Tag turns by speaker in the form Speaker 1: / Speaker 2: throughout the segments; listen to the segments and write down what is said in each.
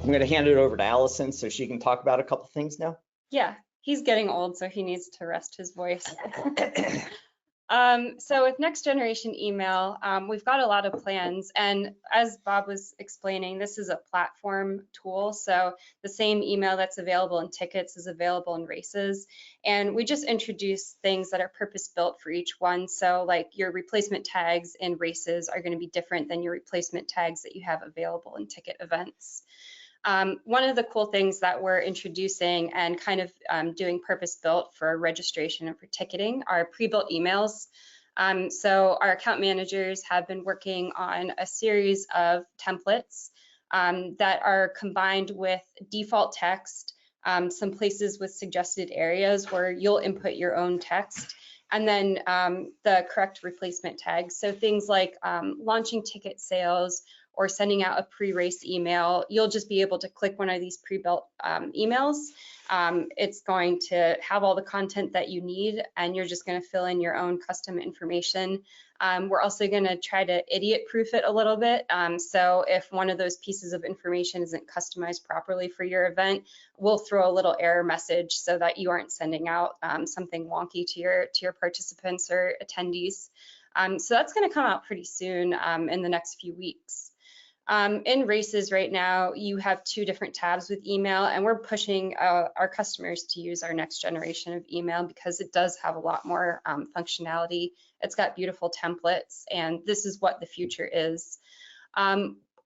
Speaker 1: I'm going to hand it over to Allison so she can talk about a couple things now.
Speaker 2: Yeah, he's getting old, so he needs to rest his voice. So with next generation email, we've got a lot of plans, and as Bob was explaining, this is a platform tool. So the same email that's available in tickets is available in races, and we just introduced things that are purpose built for each one. So like your replacement tags in races are going to be different than your replacement tags that you have available in ticket events. One of the cool things that we're introducing and kind of doing purpose-built for registration and for ticketing are pre-built emails. So our account managers have been working on a series of templates that are combined with default text, some places with suggested areas where you'll input your own text, and then the correct replacement tags. So things like launching ticket sales, or sending out a pre-race email, you'll just be able to click one of these pre-built emails. It's going to have all the content that you need, and you're just going to fill in your own custom information. We're also going to try to idiot-proof it a little bit. So if one of those pieces of information isn't customized properly for your event, we'll throw a little error message so that you aren't sending out something wonky to your participants or attendees. So that's going to come out pretty soon in the next few weeks. In races right now, you have 2 different tabs with email, and we're pushing our customers to use our next generation of email because it does have a lot more functionality. It's got beautiful templates, and this is what the future is.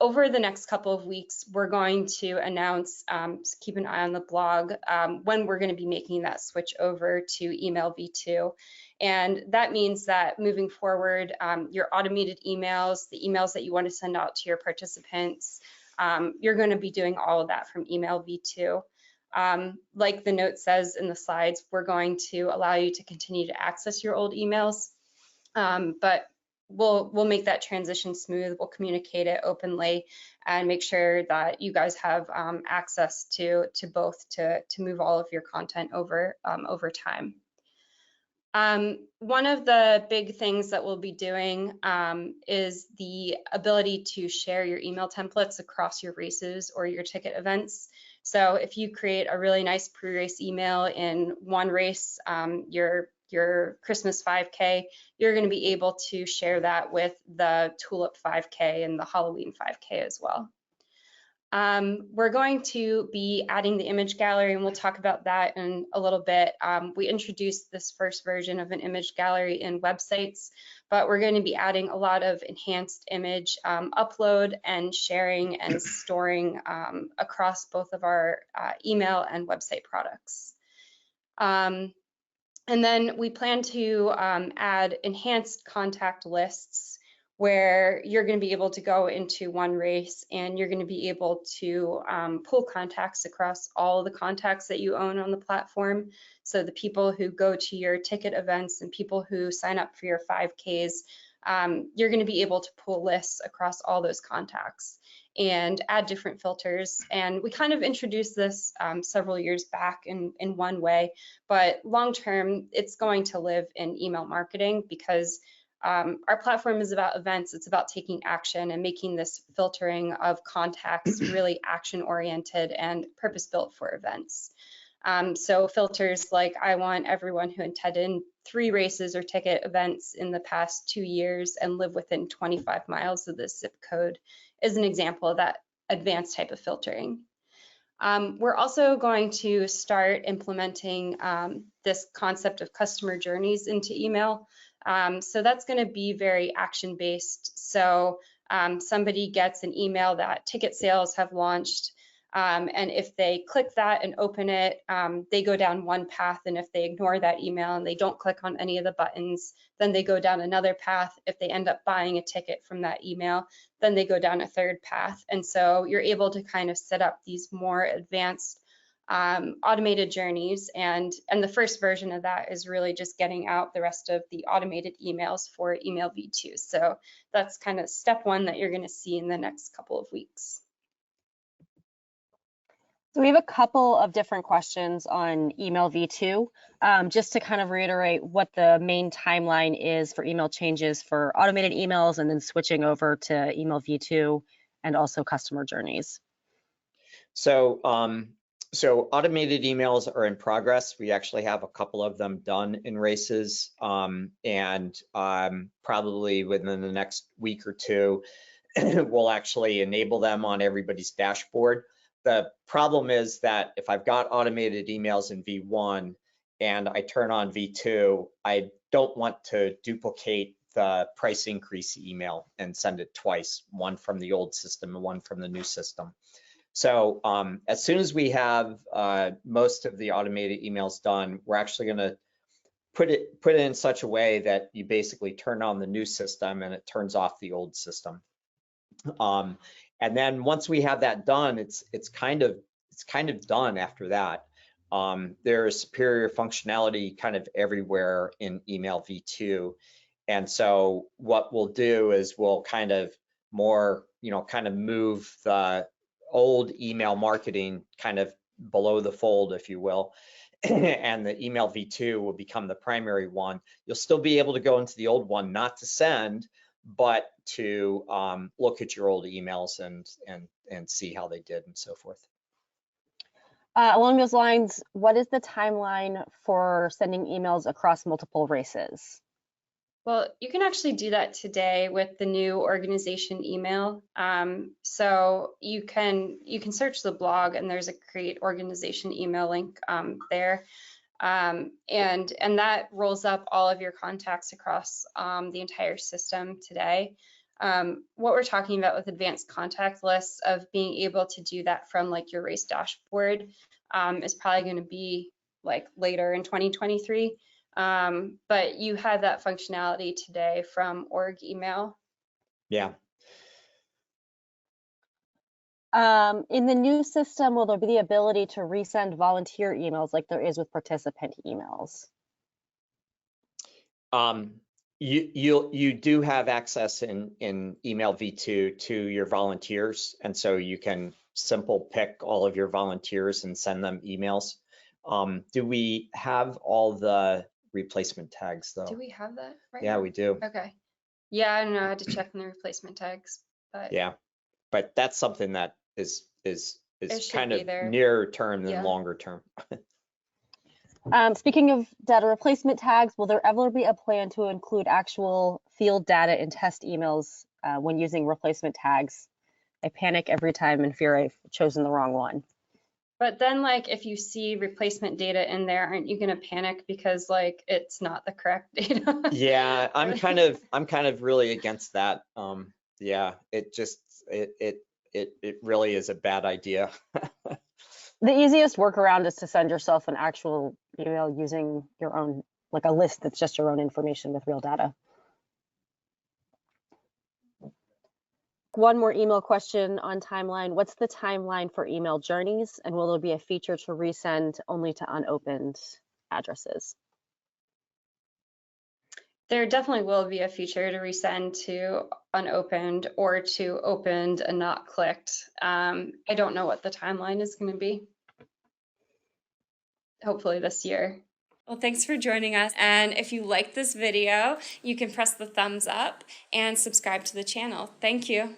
Speaker 2: Over the next couple of weeks, we're going to announce, keep an eye on the blog, when we're going to be making that switch over to email v2. And that means that moving forward, your automated emails, the emails that you want to send out to your participants, you're going to be doing all of that from email v2. Like the note says in the slides, we're going to allow you to continue to access your old emails, but we'll make that transition smooth. We'll communicate it openly and make sure that you guys have access to both to move all of your content over over time. One of the big things that we'll be doing is the ability to share your email templates across your races or your ticket events. So if you create a really nice pre-race email in one race, your Christmas 5K, you're going to be able to share that with the Tulip 5K and the Halloween 5K as well. We're going to be adding the image gallery, and we'll talk about that in a little bit. We introduced this first version of an image gallery in websites, but we're going to be adding a lot of enhanced image upload and sharing and storing across both of our email and website products. And then we plan to add enhanced contact lists where you're going to be able to go into one race and you're going to be able to pull contacts across all the contacts that you own on the platform. So the people who go to your ticket events and people who sign up for your 5Ks, you're going to be able to pull lists across all those contacts and add different filters. And we kind of introduced this several years back in one way, but long term, it's going to live in email marketing because our platform is about events. It's about taking action and making this filtering of contacts really action oriented and purpose built for events. So filters like I want everyone who attended 3 races or ticket events in the past 2 years and live within 25 miles of this zip code is an example of that advanced type of filtering. We're also going to start implementing this concept of customer journeys into email. So that's going to be very action-based. So somebody gets an email that ticket sales have launched, and if they click that and open it, they go down one path, and if they ignore that email and they don't click on any of the buttons, then they go down another path. If they end up buying a ticket from that email, then they go down a third path. And so you're able to kind of set up these more advanced automated journeys, and the first version of that is really just getting out the rest of the automated emails for email v2. So that's kind of step 1 that you're going to see in the next couple of weeks.
Speaker 3: So we have a couple of different questions on email v2, just to kind of reiterate what the main timeline is for email changes for automated emails and then switching over to email v2 and also customer journeys.
Speaker 1: So, so automated emails are in progress. We actually have a couple of them done in races, and probably within the next week or two, we'll actually enable them on everybody's dashboard. The problem is that if I've got automated emails in V1 and I turn on V2, I don't want to duplicate the price increase email and send it twice, one from the old system and one from the new system. So as soon as we have most of the automated emails done, we're actually going to put it in such a way that you basically turn on the new system and it turns off the old system. And then once we have that done, it's kind of done after that. There's superior functionality kind of everywhere in email v2. And so what we'll do is we'll kind of more, kind of move the old email marketing kind of below the fold, if you will. And the email v2 will become the primary one. You'll still be able to go into the old one, not to send, but to look at your old emails and see how they did and so forth.
Speaker 3: Along those lines, what is the timeline for sending emails across multiple races?
Speaker 2: Well, you can actually do that today with the new organization email. So you can search the blog and there's a create organization email link there. And that rolls up all of your contacts across the entire system today. What we're talking about with advanced contact lists of being able to do that from like your race dashboard is probably going to be like later in 2023. But you have that functionality today from org email.
Speaker 1: Yeah.
Speaker 3: In the new system, will there be the ability to resend volunteer emails like there is with participant emails?
Speaker 1: You do have access in email v2 to your volunteers, and so you can simple pick all of your volunteers and send them emails. Do we have all the replacement tags though?
Speaker 2: Do we have that right
Speaker 1: Yeah,
Speaker 2: now?
Speaker 1: we do.
Speaker 2: Okay. Yeah, I don't know. I had to check on the replacement tags, but
Speaker 1: Yeah, but that's something that is kind of
Speaker 2: there.
Speaker 1: nearer term than
Speaker 2: Yeah.
Speaker 1: longer term.
Speaker 3: Speaking of data replacement tags, will there ever be a plan to include actual field data in test emails when using replacement tags? I panic every time and fear I've chosen the wrong one.
Speaker 2: But then, like, if you see replacement data in there, aren't you going to panic because, like, it's not the correct data?
Speaker 1: Yeah, I'm kind of really against that. Yeah, it really is a bad idea.
Speaker 3: The easiest workaround is to send yourself an actual email using your own, like a list that's just your own information with real data. One more email question on timeline. What's the timeline for email journeys, and will there be a feature to resend only to unopened addresses?
Speaker 2: There definitely will be a feature to resend to unopened or to opened and not clicked. I don't know what the timeline is going to be. Hopefully this year. Well, thanks for joining us. And if you like this video, you can press the thumbs up and subscribe to the channel. Thank you.